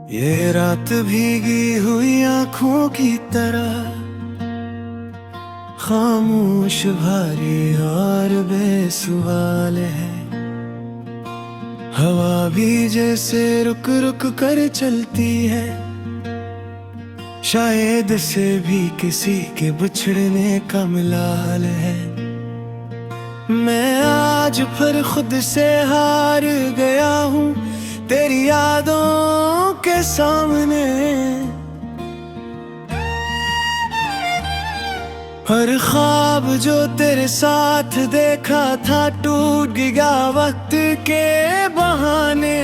ये रात भीगी हुई आंखों की तरह खामोश भारी और बेसुवाल है। हवा भी जैसे रुक रुक कर चलती है, शायद से भी किसी के बिछड़ने का मिलाल है। मैं आज फिर खुद से हार गया हूँ तेरी यादों के सामने। हर ख्वाब जो तेरे साथ देखा था टूट गया वक्त के बहाने।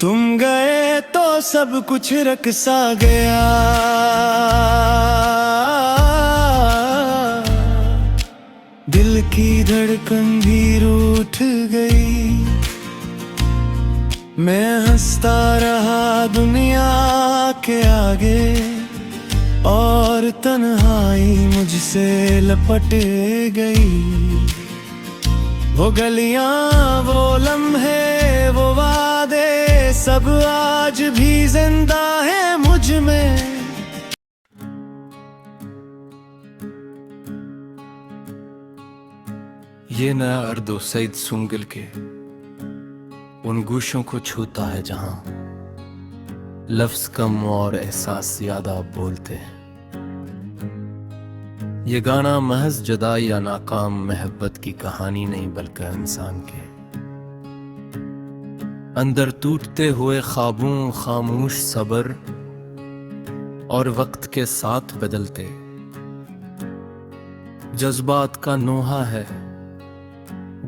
तुम गए तो सब कुछ रख सा गया, दिल की धड़कन भी रूठ गई। मैं हंसता रहा दुनिया के आगे और तन्हाई मुझसे लपट गई। वो गलियां, वो लम्हे, वो वादे सब आज भी जिंदा है मुझ में। ये नया अर्दो सईद सुंगल के उन गूशों को छूता है जहां लफ्ज कम और एहसास ज्यादा बोलते हैं। ये गाना महज जुदा या नाकाम मोहब्बत की कहानी नहीं, बल्कि इंसान के अंदर टूटते हुए ख्वाबों, खामोश सब्र और वक्त के साथ बदलते जज्बात का नोहा है।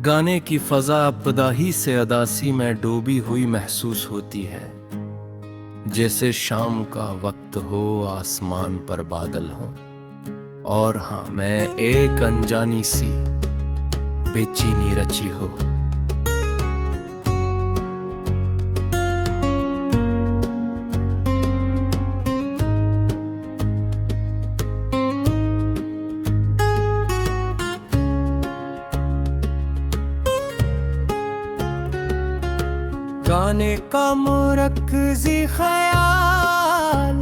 गाने की फजा अब्तदाही से अदासी में डूबी हुई महसूस होती है, जैसे शाम का वक्त हो, आसमान पर बादल हो और हाँ, मैं एक अनजानी सी बेचैनी रची हो। गाने का मुरक्जी ख्याल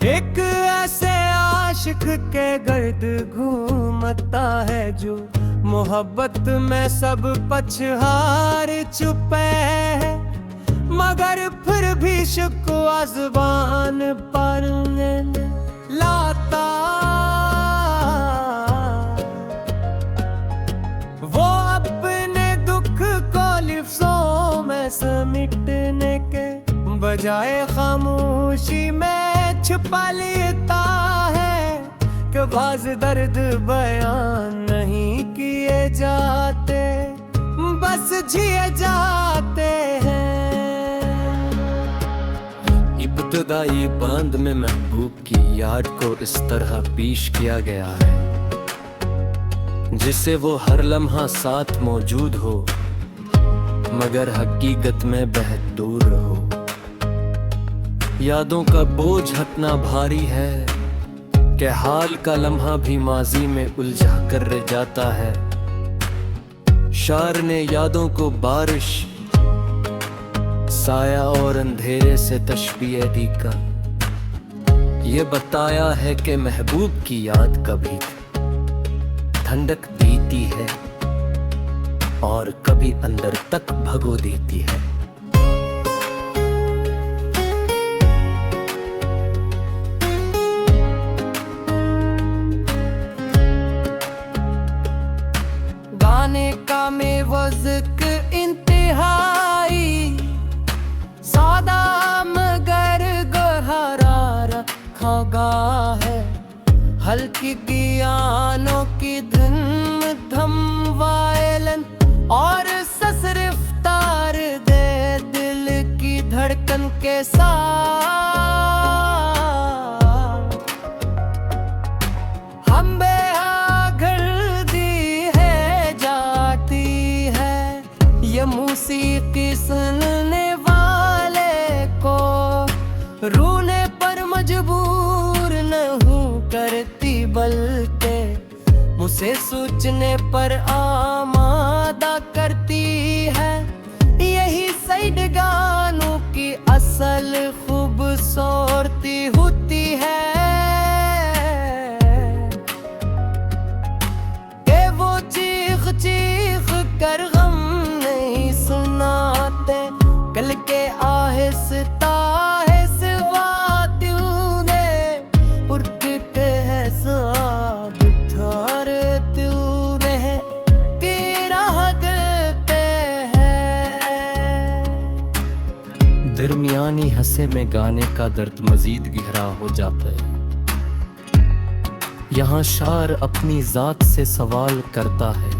एक ऐसे आशिक के गर्द घूमता है जो मोहब्बत में सब पछहार छुपे है, मगर फिर भी शिकवा ज़ुबान पर लाता। वो अपने दुख को लिफ्ज़ों में समेटने के बजाय खामोशी में छुपा लेता है कि बाज़ दर्द बयान नहीं किए जाते, बस जिए जाते हैं। इब्तदाई बांध में महबूब की याद को इस तरह पेश किया गया है जिससे वो हर लम्हा साथ मौजूद हो, मगर हकीकत में बेहद दूर रहो। यादों का बोझ हटना भारी है कि हाल का लम्हा भी माजी में उलझा कर रह जाता है। शायर ने यादों को बारिश, साया और अंधेरे से तशबीह देकर ये बताया है कि महबूब की याद कभी ठंडक देती है और कभी अंदर तक भगो देती है। गाने का में वज़्क इंतहाई सादा मगर गहरा रखा गा है। हल्की पियानो की धुन थम वायलन और ससरफ्तार दे दिल की धड़कन के साथ। हम बेहागर दी है जाती है ये मौसीकी सुनने वाले को, रोने पर मजबूर न हूँ करती, बल्कि मुझसे सोचने पर आमादा करती गानों की असल खूबसूरती होती है कि वो चीख चीख कर गम नहीं सुनाते, कल के आहिस्ता आहिस्ता दिल ने उड़ते है साब थार दिल ने तेरा देते हैं। दरमियानी हंसे में गाने का दर्द मजीद गहरा हो जाता है। यहाँ शार अपनी जात से सवाल करता है,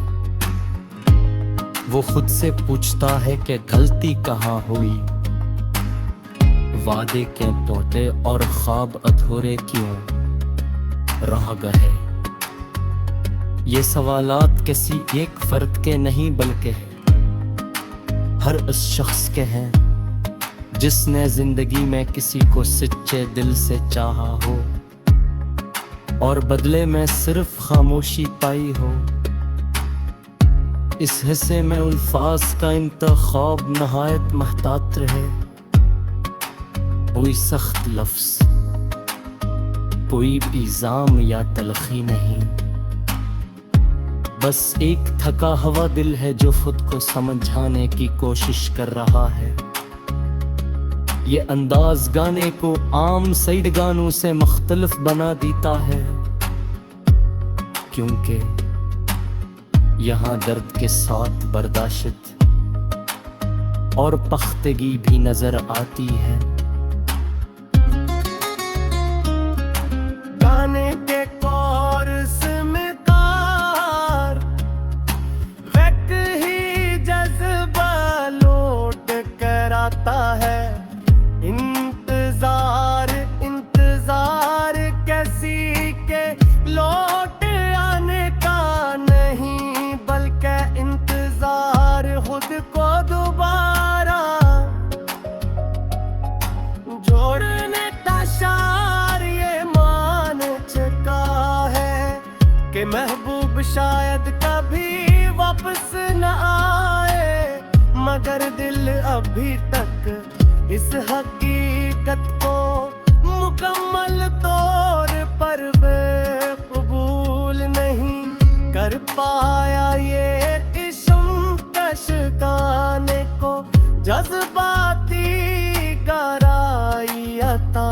वो खुद से पूछता है कि गलती कहाँ हुई, वादे क्यों टूटे और ख्वाब अधूरे क्यों रह गए। ये सवालात किसी एक फर्द के नहीं बल्कि हर उस शख्स के हैं जिसने जिंदगी में किसी को सच्चे दिल से चाहा हो और बदले में सिर्फ खामोशी पाई हो। इस हिस्से में अल्फाज का इंतखाब नहायत महतात रहे, कोई सख्त लफ्ज, कोई इल्जाम या तलखी नहीं, बस एक थका हुआ दिल है जो खुद को समझाने की कोशिश कर रहा है। ये अंदाज गाने को आम सईद गानों से मुख्तलिफ बना देता है, क्योंकि यहाँ दर्द के साथ बर्दाश्त और पख्तगी भी नजर आती है। गाने के कोरस में कार वक्त ही जज्बा लौट कर आता है। इंतजार इंतजार कैसी के लौट आने का नहीं, बल्कि इंतजार खुद को दोबारा जोड़ने का शार ये मान चुका है कि महबूब शायद कभी वापस न आए, मगर दिल अभी तक इस हकीकत को मुकम्मल तौर पर कबूल नहीं कर पाया। ये इश्म कश गाने को जज्बाती गहराई अता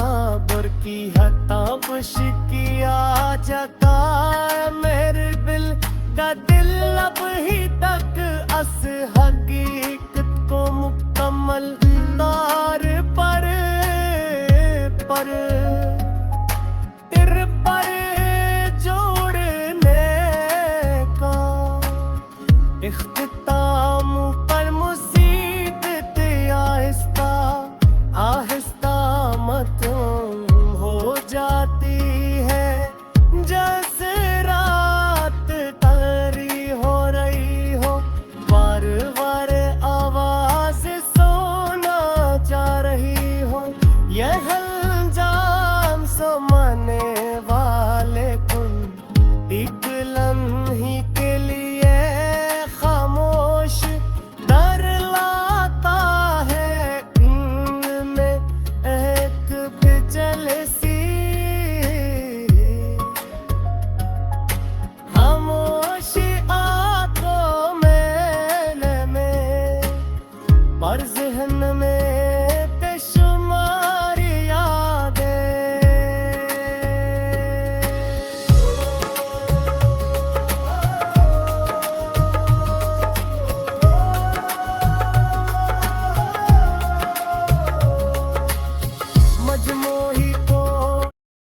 बुरकी हताबश किया जता मेरे दिल का दिल अभी तक अस हकीकत को मुकम्मल तौर पर जोड़ने का इख्तिताम पर मुसीबत आहिस्ता आहिस्ता मतूम हो जाती है। जैसे रात तारी हो रही हो, बार बार आवाज सोना चाह रही हो, यह अंजाम समझने वाले कुन एक लम्हे के लिए खामोश डर लाता है। इनमें एक बिचल सी खामोशी आंखों में पर ज़हन में